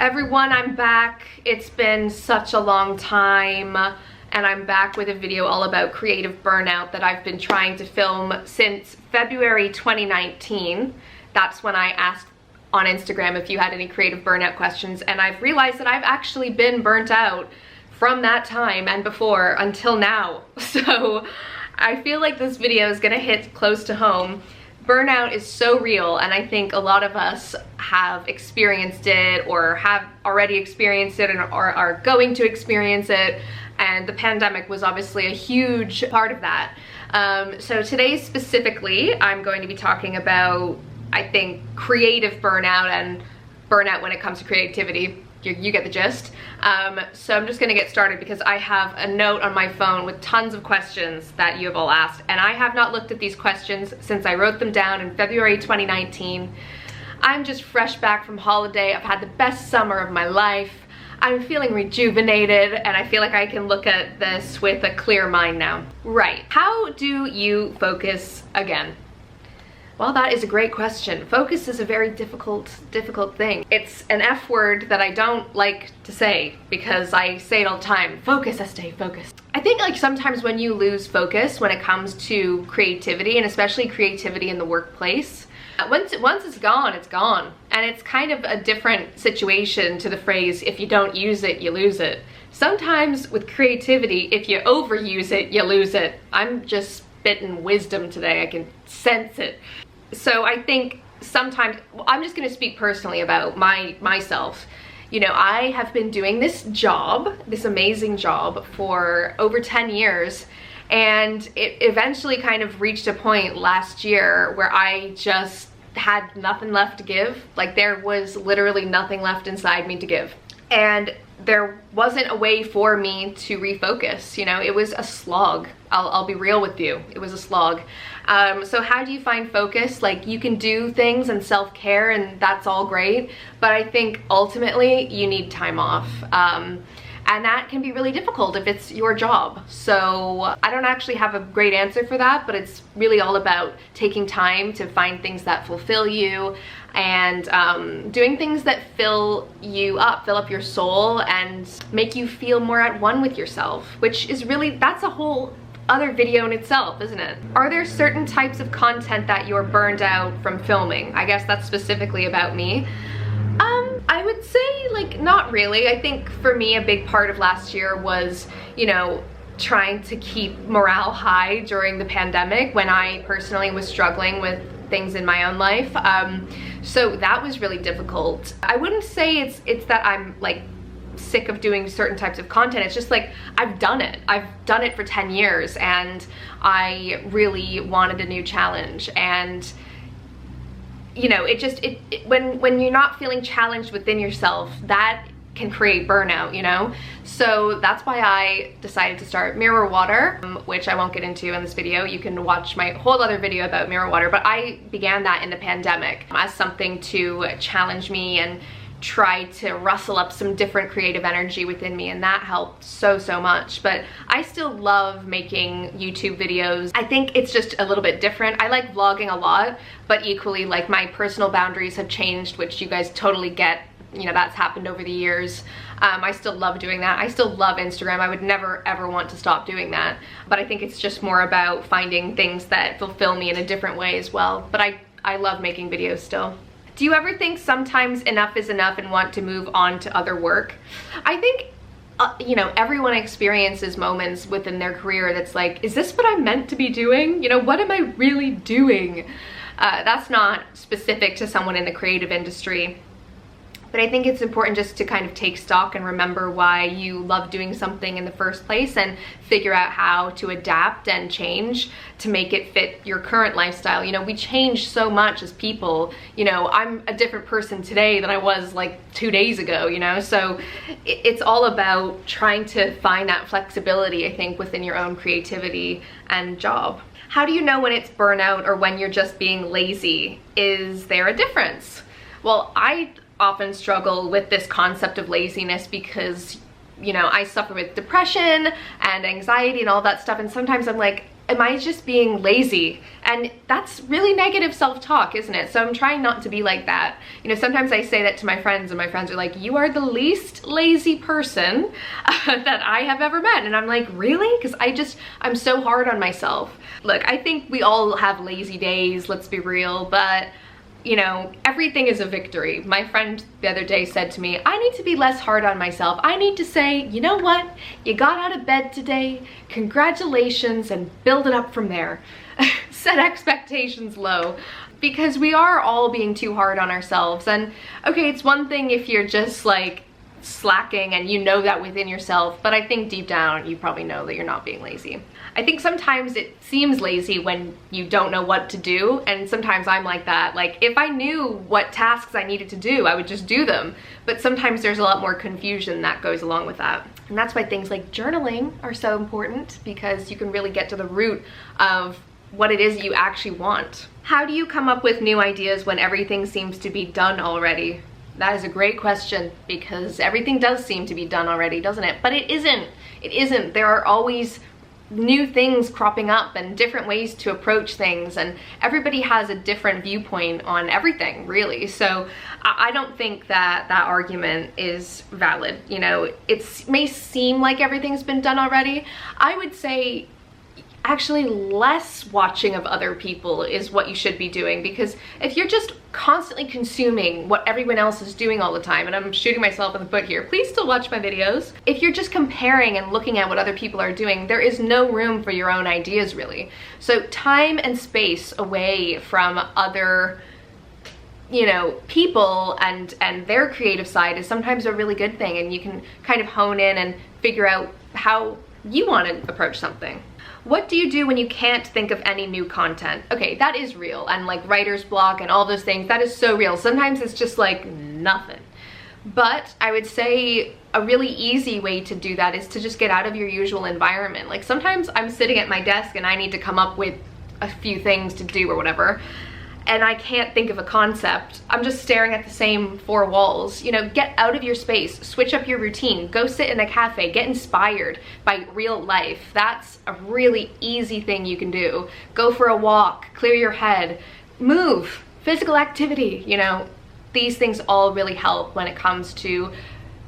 Everyone, I'm back. It's been such a long time, and I'm back with a video all about creative burnout that I've been trying to film since February 2019. That's when I asked on Instagram if you had any creative burnout questions, and I've realized that I've actually been burnt out from that time and before until now. So I feel like this video is gonna hit close to home. Burnout is so real, and I think a lot of us have experienced it or have already experienced it or are going to experience it, and the pandemic was obviously a huge part of that. So today specifically, I'm going to be talking about, I think, creative burnout and burnout when it comes to creativity. You get the gist. So I'm just gonna get started because I have a note on my phone with tons of questions that you have all asked, and I have not looked at these questions since I wrote them down in February 2019. I'm just fresh back from holiday. I've had the best summer of my life. I'm feeling rejuvenated, and I feel like I can look at this with a clear mind now. Right, how do you focus again? Well, that is a great question. Focus is a very difficult thing. It's an F word that I don't like to say because I say it all the time. Focus, Estée, focus. I think like sometimes when you lose focus when it comes to creativity, and especially creativity in the workplace, once it's gone, it's gone. And it's kind of a different situation to the phrase, if you don't use it, you lose it. Sometimes with creativity, if you overuse it, you lose it. I'm just spitting wisdom today, I can sense it. So I think sometimes, I'm just gonna speak personally about myself. You know, I have been doing this job, this amazing job, for over 10 years, and it eventually kind of reached a point last year where I just had nothing left to give. Like, there was literally nothing left inside me to give. And there wasn't a way for me to refocus. You know, it was a slog. I'll be real with you. It was a slog. So how do you find focus? Like, you can do things and self-care, and that's all great, but I think ultimately you need time off. And that can be really difficult if it's your job. So I don't actually have a great answer for that, but it's really all about taking time to find things that fulfill you, and doing things that fill you up, fill up your soul, and make you feel more at one with yourself, which is really, that's a whole other video in itself, isn't it? Are there certain types of content that you're burned out from filming? I guess that's specifically about me. I would say, like, not really. I think for me, a big part of last year was, you know, trying to keep morale high during the pandemic when I personally was struggling with things in my own life. So that was really difficult. I wouldn't say it's that I'm like sick of doing certain types of content. It's just like, I've done it for 10 years, and I really wanted a new challenge. And you know, when you're not feeling challenged within yourself, that can create burnout, you know? So that's why I decided to start Mirror Water, which I won't get into in this video. You can watch my whole other video about Mirror Water, but I began that in the pandemic as something to challenge me and try to rustle up some different creative energy within me, and that helped so much. But I still love making YouTube videos. I think it's just a little bit different. I like vlogging a lot, but equally, like, my personal boundaries have changed, which you guys totally get. You know, that's happened over the years. I still love doing that. I still love Instagram. I would never ever want to stop doing that, but I think it's just more about finding things that fulfill me in a different way as well. But I love making videos still. Do you ever think sometimes enough is enough and want to move on to other work? I think, you know, everyone experiences moments within their career that's like, is this what I'm meant to be doing? You know, what am I really doing? That's not specific to someone in the creative industry. But I think it's important just to kind of take stock and remember why you love doing something in the first place, and figure out how to adapt and change to make it fit your current lifestyle. You know, we change so much as people. You know, I'm a different person today than I was like 2 days ago, you know? So it's all about trying to find that flexibility, I think, within your own creativity and job. How do you know when it's burnout or when you're just being lazy? Is there a difference? Well, I often struggle with this concept of laziness because, you know, I suffer with depression and anxiety and all that stuff, and sometimes I'm like, am I just being lazy? And that's really negative self-talk, isn't it? So I'm trying not to be like that. You know, sometimes I say that to my friends and my friends are like, you are the least lazy person that I have ever met. And I'm like, really? Because I'm so hard on myself. Look, I think we all have lazy days, let's be real, but you know, everything is a victory. My friend the other day said to me, I need to be less hard on myself. I need to say, you know what? You got out of bed today. Congratulations, and build it up from there. Set expectations low, because we are all being too hard on ourselves. And okay, it's one thing if you're just like slacking and you know that within yourself, but I think deep down you probably know that you're not being lazy. I think sometimes it seems lazy when you don't know what to do, and sometimes I'm like that. Like if I knew what tasks I needed to do, I would just do them. But sometimes there's a lot more confusion that goes along with that. And that's why things like journaling are so important, because you can really get to the root of what it is you actually want. How do you come up with new ideas when everything seems to be done already? That is a great question, because everything does seem to be done already, doesn't it? But it isn't. It isn't. There are always new things cropping up and different ways to approach things, and everybody has a different viewpoint on everything, really. So I don't think that that argument is valid. You know, it may seem like everything's been done already. I would say actually less watching of other people is what you should be doing, because if you're just constantly consuming what everyone else is doing all the time, and I'm shooting myself in the foot here, please still watch my videos. If you're just comparing and looking at what other people are doing, there is no room for your own ideas, really. So time and space away from other, you know, people and their creative side is sometimes a really good thing, and you can kind of hone in and figure out how you want to approach something. What do you do when you can't think of any new content? Okay, that is real, and like writer's block and all those things, that is so real. Sometimes it's just like nothing. But I would say a really easy way to do that is to just get out of your usual environment. Like sometimes I'm sitting at my desk and I need to come up with a few things to do or whatever, and I can't think of a concept. I'm just staring at the same four walls. You know, get out of your space, switch up your routine, go sit in a cafe, get inspired by real life. That's a really easy thing you can do. Go for a walk, clear your head, move, physical activity. You know, these things all really help when it comes to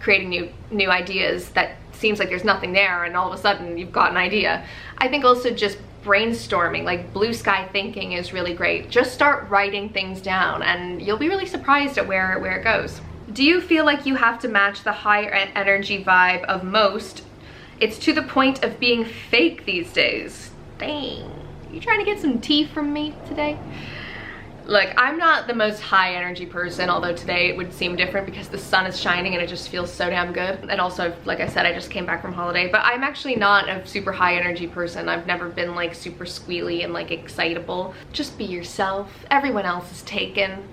creating new ideas that seems like there's nothing there, and all of a sudden you've got an idea. I think also just brainstorming, like blue sky thinking, is really great. Just start writing things down and you'll be really surprised at where it goes. Do you feel like you have to match the high energy vibe of most? It's to the point of being fake these days. Dang, you trying to get some tea from me today? Look, I'm not the most high energy person, although today it would seem different because the sun is shining and it just feels so damn good. And also, like I said, I just came back from holiday, but I'm actually not a super high energy person. I've never been like super squealy and like excitable. Just be yourself. Everyone else is taken.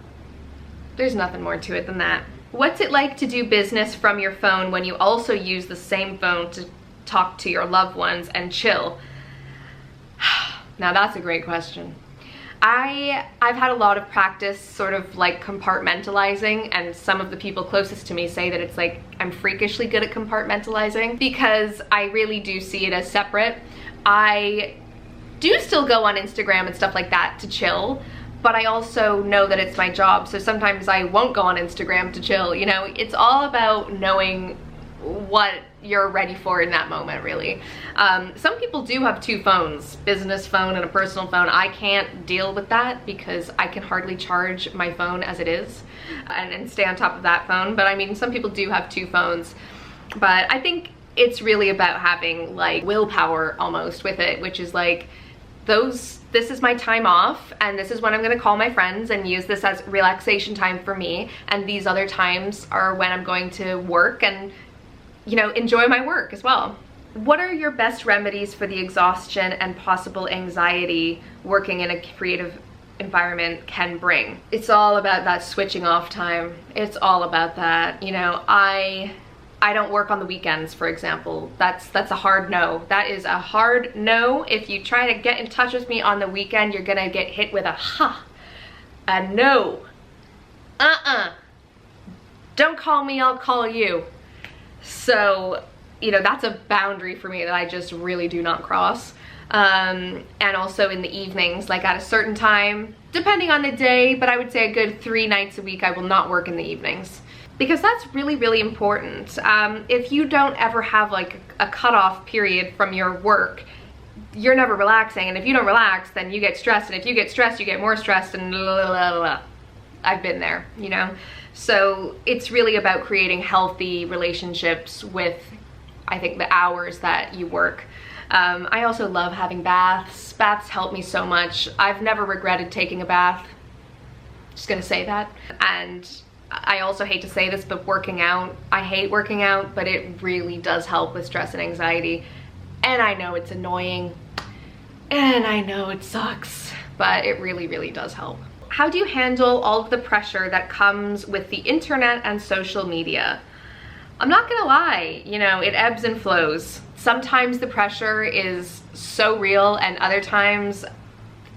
There's nothing more to it than that. What's it like to do business from your phone when you also use the same phone to talk to your loved ones and chill? Now that's a great question. I've had a lot of practice sort of like compartmentalizing, and some of the people closest to me say that it's like I'm freakishly good at compartmentalizing, because I really do see it as separate. I do still go on Instagram and stuff like that to chill, but I also know that it's my job, so sometimes I won't go on Instagram to chill. You know, it's all about knowing what you're ready for in that moment, really. Some people do have two phones, business phone and a personal phone. I can't deal with that because I can hardly charge my phone as it is and stay on top of that phone. But I mean, some people do have two phones, but I think it's really about having like willpower almost with it, which is like this is my time off, and this is when I'm gonna call my friends and use this as relaxation time for me, and these other times are when I'm going to work and, you know, enjoy my work as well. What are your best remedies for the exhaustion and possible anxiety working in a creative environment can bring? It's all about that switching off time. It's all about that. You know, I don't work on the weekends, for example. That's a hard no. That is a hard no. If you try to get in touch with me on the weekend, you're gonna get hit with a no. Don't call me, I'll call you. So, you know, that's a boundary for me that I just really do not cross. and also in the evenings, like at a certain time, depending on the day, but I would say a good 3 nights a week I will not work in the evenings. Because that's really, really important. If you don't ever have like a cutoff period from your work, you're never relaxing, and if you don't relax, then you get stressed, and if you get stressed, you get more stressed, and blah, blah, blah, blah. I've been there, you know? So it's really about creating healthy relationships with, I think, the hours that you work. I also love having baths. Baths help me so much. I've never regretted taking a bath. Just gonna say that. And I also hate to say this, but working out, I hate working out, but it really does help with stress and anxiety. And I know it's annoying, and I know it sucks, but it really, really does help. How do you handle all of the pressure that comes with the internet and social media? I'm not gonna lie, you know, it ebbs and flows. Sometimes the pressure is so real, and other times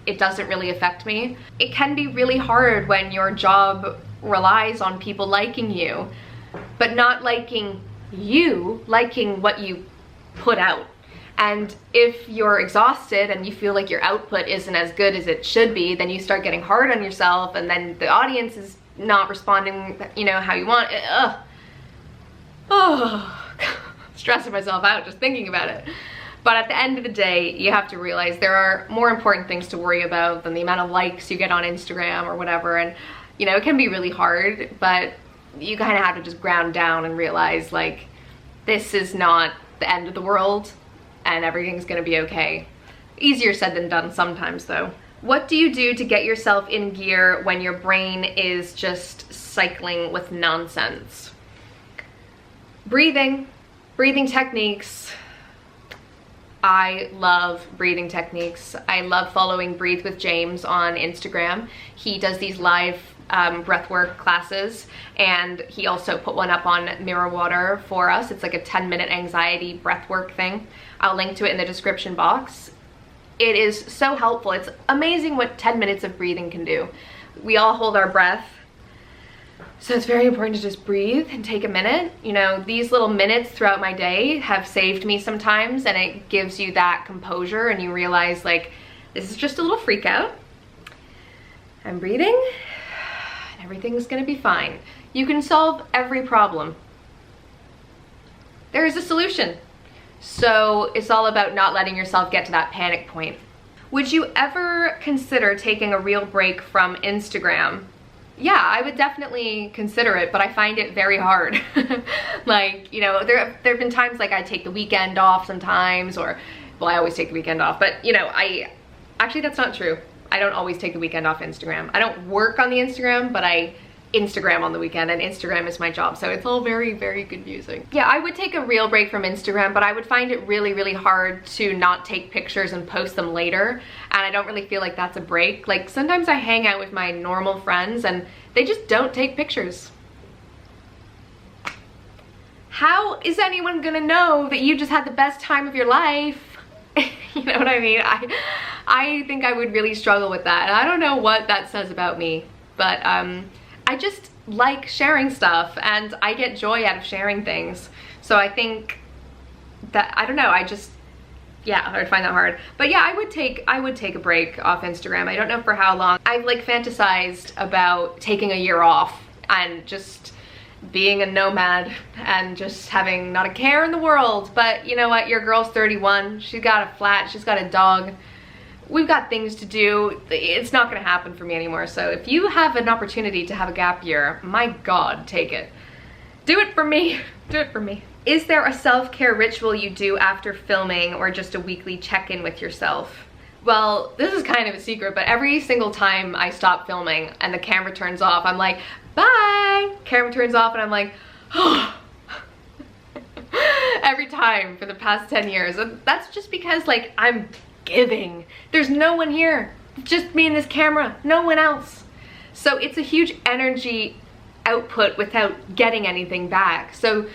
it doesn't really affect me. It can be really hard when your job relies on people liking you, but not liking you, liking what you put out. And if you're exhausted and you feel like your output isn't as good as it should be, then you start getting hard on yourself, and then the audience is not responding, you know, how you want. Oh, stressing myself out just thinking about it. But at the end of the day, you have to realize there are more important things to worry about than the amount of likes you get on Instagram or whatever. And, you know, it can be really hard, but you kind of have to just ground down and realize, like, this is not the end of the world, and everything's gonna be okay. Easier said than done sometimes, though. What do you do to get yourself in gear when your brain is just cycling with nonsense? Breathing techniques. I love breathing techniques. I love following Breathe with James on Instagram. He does these live breathwork classes, and he also put one up on Mirror Water for us. It's like a 10-minute anxiety breathwork thing. I'll link to it in the description box. It is so helpful. It's amazing what 10 minutes of breathing can do. We all hold our breath, so it's very important to just breathe and take a minute. You know, these little minutes throughout my day have saved me sometimes, and it gives you that composure, and you realize, like, this is just a little freak out. I'm breathing, and everything's gonna be fine. You can solve every problem. There is a solution. So it's all about not letting yourself get to that panic point. Would you ever consider taking a real break from Instagram? Yeah, I would definitely consider it, but I find it very hard. Like, you know, there have been times like I take the weekend off sometimes, or, well, I always take the weekend off, but, you know, actually that's not true. I don't always take the weekend off Instagram. I don't work on the Instagram, but I Instagram on the weekend, and Instagram is my job, so it's all very, very confusing. Yeah, I would take a real break from Instagram, but I would find it really, really hard to not take pictures and post them later, and I don't really feel like that's a break. Like, sometimes I hang out with my normal friends and they just don't take pictures. How is anyone gonna know that you just had the best time of your life? You know what I mean? I think I would really struggle with that, and I don't know what that says about me, but I just like sharing stuff, and I get joy out of sharing things. So I think that, I don't know, yeah, I would find that hard. But yeah, I would take a break off Instagram. I don't know for how long. I've like fantasized about taking a year off and just being a nomad and just having not a care in the world. But you know what, your girl's 31, she's got a flat, she's got a dog. We've got things to do. It's not gonna happen for me anymore. So if you have an opportunity to have a gap year, my God, take it. Do it for me, do it for me. Is there a self-care ritual you do after filming, or just a weekly check-in with yourself? Well, this is kind of a secret, but every single time I stop filming and the camera turns off, I'm like, bye! Camera turns off and I'm like, oh. Every time for the past 10 years. And that's just because, like, I'm giving. There's no one here, just me and this camera, no one else. So it's a huge energy output without getting anything back. So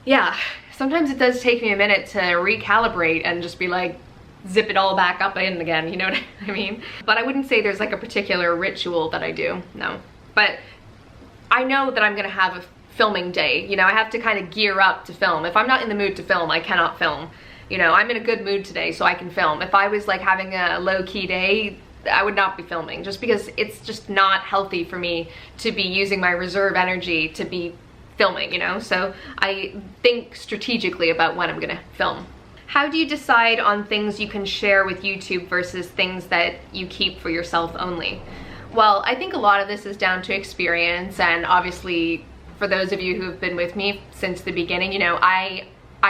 yeah, sometimes it does take me a minute to recalibrate and just be like, zip it all back up in again, you know what I mean? But I wouldn't say there's like a particular ritual that I do, no. But I know that I'm gonna have a filming day, you know, I have to kind of gear up to film. If I'm not in the mood to film, I cannot film. You know, I'm in a good mood today, so I can film. If I was like having a low-key day, I would not be filming, just because it's just not healthy for me to be using my reserve energy to be filming, you know? So I think strategically about when I'm gonna film. How do you decide on things you can share with YouTube versus things that you keep for yourself only? Well, I think a lot of this is down to experience, and obviously for those of you who have been with me since the beginning, you know, I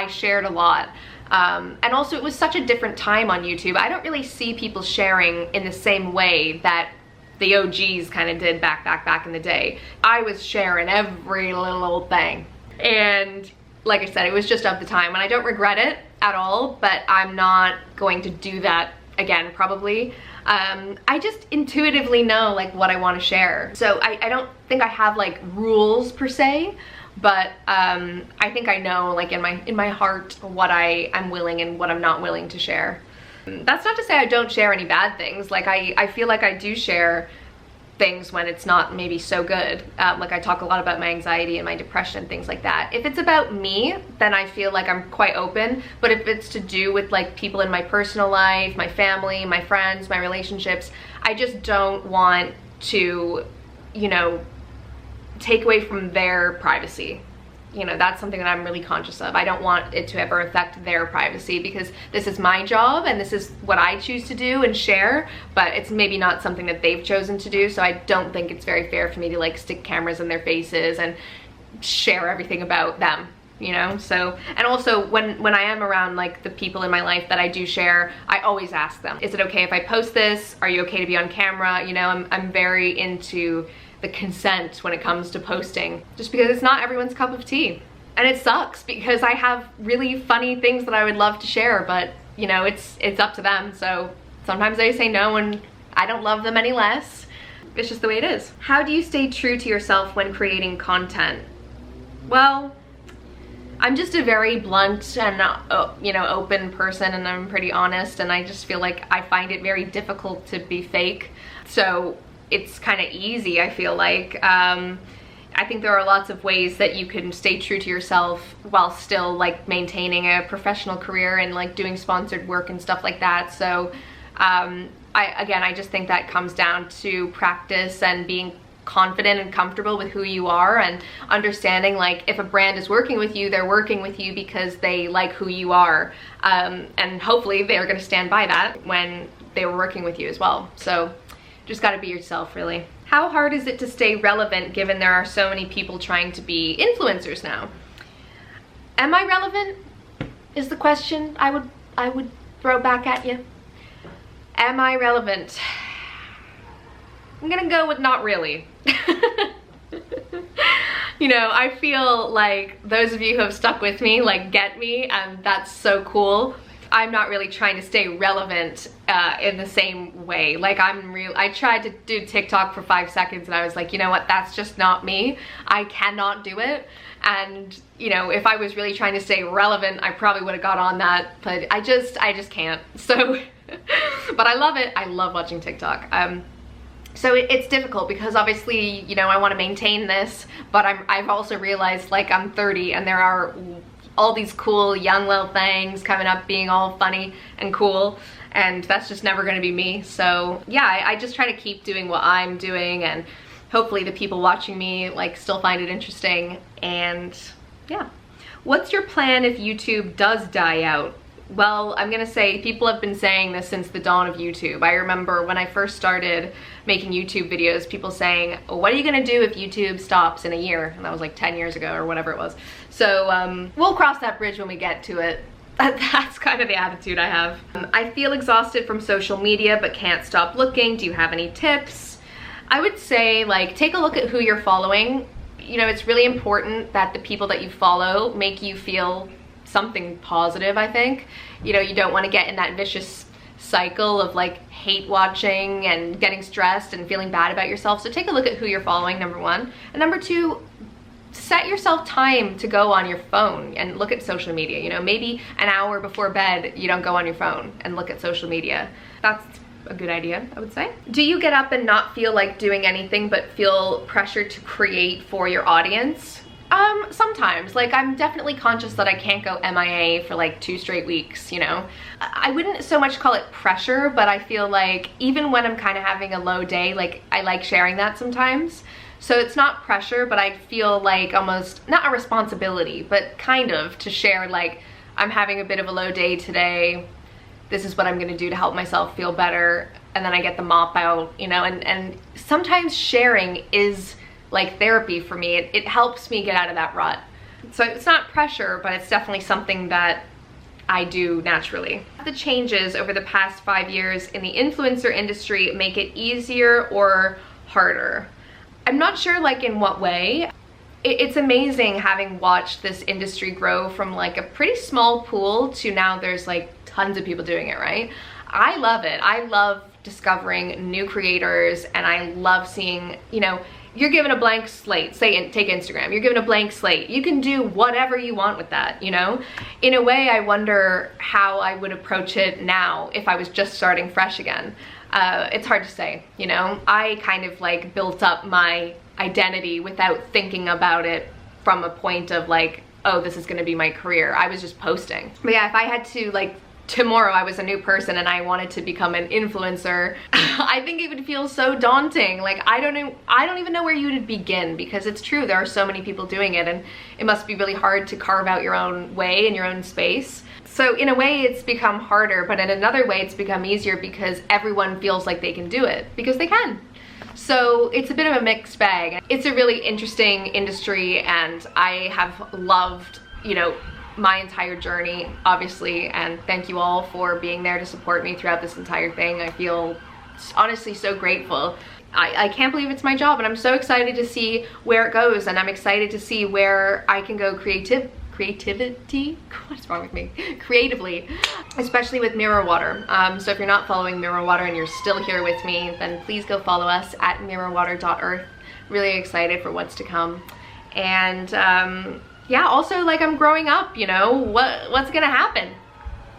shared a lot. And also it was such a different time on YouTube. I don't really see people sharing in the same way that the OGs kind of did back in the day. I was sharing every little thing. And like I said, it was just of the time, and I don't regret it at all, but I'm not going to do that again, probably. I just intuitively know like what I want to share. So I don't think I have like rules per se, but I think I know like in my heart what I'm willing and what I'm not willing to share. That's not to say I don't share any bad things. Like I feel like I do share things when it's not maybe so good. Like I talk a lot about my anxiety and my depression, things like that. If it's about me, then I feel like I'm quite open. But if it's to do with like people in my personal life, my family, my friends, my relationships, I just don't want to, you know, take away from their privacy. You know, that's something that I'm really conscious of. I don't want it to ever affect their privacy, because this is my job and this is what I choose to do and share, but it's maybe not something that they've chosen to do. So I don't think it's very fair for me to like stick cameras in their faces and share everything about them, you know? So, and also when I am around like the people in my life that I do share, I always ask them, is it okay if I post this? Are you okay to be on camera? You know, I'm very into the consent when it comes to posting, just because it's not everyone's cup of tea. And it sucks because I have really funny things that I would love to share, but you know, it's up to them. So sometimes they say no and I don't love them any less. It's just the way it is. How do you stay true to yourself when creating content? Well, I'm just a very blunt and you know, open person, and I'm pretty honest, and I just feel like I find it very difficult to be fake. So it's kind of easy, I feel like. I think there are lots of ways that you can stay true to yourself while still like maintaining a professional career and like doing sponsored work and stuff like that. So I just think that comes down to practice and being confident and comfortable with who you are, and understanding like if a brand is working with you, they're working with you because they like who you are, and hopefully they're going to stand by that when they were working with you as well. So just got to be yourself, really. How hard is it to stay relevant given there are so many people trying to be influencers now? Am I relevant is the question I would throw back at you. Am I relevant? I'm gonna go with not really. You know, I feel like those of you who have stuck with me like get me, and that's so cool. I'm not really trying to stay relevant in the same way. Like I tried to do TikTok for 5 seconds and I was like, you know what, that's just not me. I cannot do it. And you know, if I was really trying to stay relevant, I probably would have got on that, but I just can't. So, but I love it. I love watching TikTok. So it's difficult because obviously, you know, I want to maintain this, but I've also realized like I'm 30 and there are all these cool young little things coming up being all funny and cool, and that's just never going to be me. So yeah, I just try to keep doing what I'm doing, and hopefully the people watching me like still find it interesting. And yeah. What's your plan if YouTube does die out? Well, I'm gonna say people have been saying this since the dawn of YouTube. I remember when I first started making YouTube videos, people saying, what are you gonna do if YouTube stops in a year? And that was like 10 years ago or whatever it was. So we'll cross that bridge when we get to it. That's kind of the attitude I have. I feel exhausted from social media but can't stop looking. Do you have any tips? I would say like take a look at who you're following. You know, it's really important that the people that you follow make you feel something positive, I think. You know, you don't want to get in that vicious cycle of like hate watching and getting stressed and feeling bad about yourself. So take a look at who you're following, number one. And number two, set yourself time to go on your phone and look at social media. You know, maybe an hour before bed, you don't go on your phone and look at social media. That's a good idea, I would say. Do you get up and not feel like doing anything but feel pressured to create for your audience? Sometimes. Like, I'm definitely conscious that I can't go MIA for like 2 straight weeks, you know? I wouldn't so much call it pressure, but I feel like even when I'm kind of having a low day, like, I like sharing that sometimes. So it's not pressure, but I feel like almost, not a responsibility, but kind of to share, like, I'm having a bit of a low day today. This is what I'm gonna do to help myself feel better. And then I get the mop out, you know, and sometimes sharing is like therapy for me. It helps me get out of that rut. So it's not pressure, but it's definitely something that I do naturally. The changes over the past 5 years in the influencer industry make it easier or harder. I'm not sure like in what way. It's amazing having watched this industry grow from like a pretty small pool to now there's like tons of people doing it, right? I love it. I love discovering new creators, and I love seeing, you know, you're given a blank slate. Say, take Instagram. You're given a blank slate. You can do whatever you want with that, you know? In a way, I wonder how I would approach it now if I was just starting fresh again. It's hard to say, you know? I kind of like built up my identity without thinking about it from a point of like, oh, this is gonna be my career. I was just posting. But yeah, if I had to like, tomorrow I was a new person and I wanted to become an influencer, I think it would feel so daunting. Like, I don't even know where you would begin, because it's true, there are so many people doing it, and it must be really hard to carve out your own way in your own space. So in a way it's become harder, but in another way it's become easier because everyone feels like they can do it, because they can. So it's a bit of a mixed bag. It's a really interesting industry, and I have loved, you know, my entire journey, obviously, and thank you all for being there to support me throughout this entire thing. I feel honestly so grateful. I can't believe it's my job, and I'm so excited to see where it goes, and I'm excited to see where I can go creativity, what's wrong with me? Creatively, especially with Mirror Water. So if you're not following Mirror Water and you're still here with me, then please go follow us at mirrorwater.earth. Really excited for what's to come. And yeah, also like I'm growing up, you know, what's gonna happen?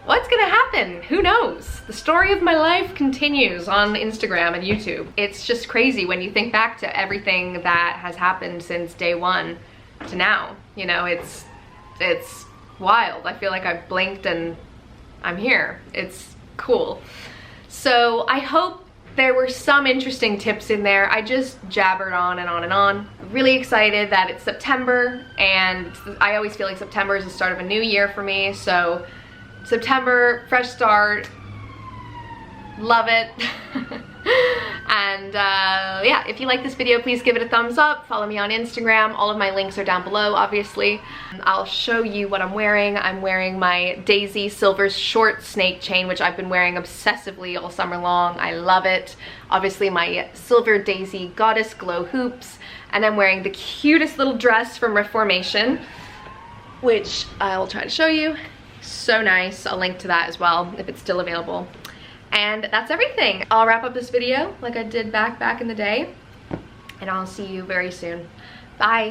What's gonna happen? Who knows? The story of my life continues on Instagram and YouTube. It's just crazy when you think back to everything that has happened since day one to now. You know, it's wild. I feel like I've blinked and I'm here. It's cool. So I hope there were some interesting tips in there. I just jabbered on and on and on. Really excited that it's September, and I always feel like September is the start of a new year for me. So September, fresh start, love it. And yeah, if you like this video, please give it a thumbs up. Follow me on Instagram. All of my links are down below, obviously. I'll show you what I'm wearing. I'm wearing my Daisy silver short snake chain, which I've been wearing obsessively all summer long. I love it. Obviously my silver Daisy goddess glow hoops. And I'm wearing the cutest little dress from Reformation, which I'll try to show you. So nice. I'll link to that as well if it's still available. And that's everything. I'll wrap up this video like I did back in the day, and I'll see you very soon. Bye.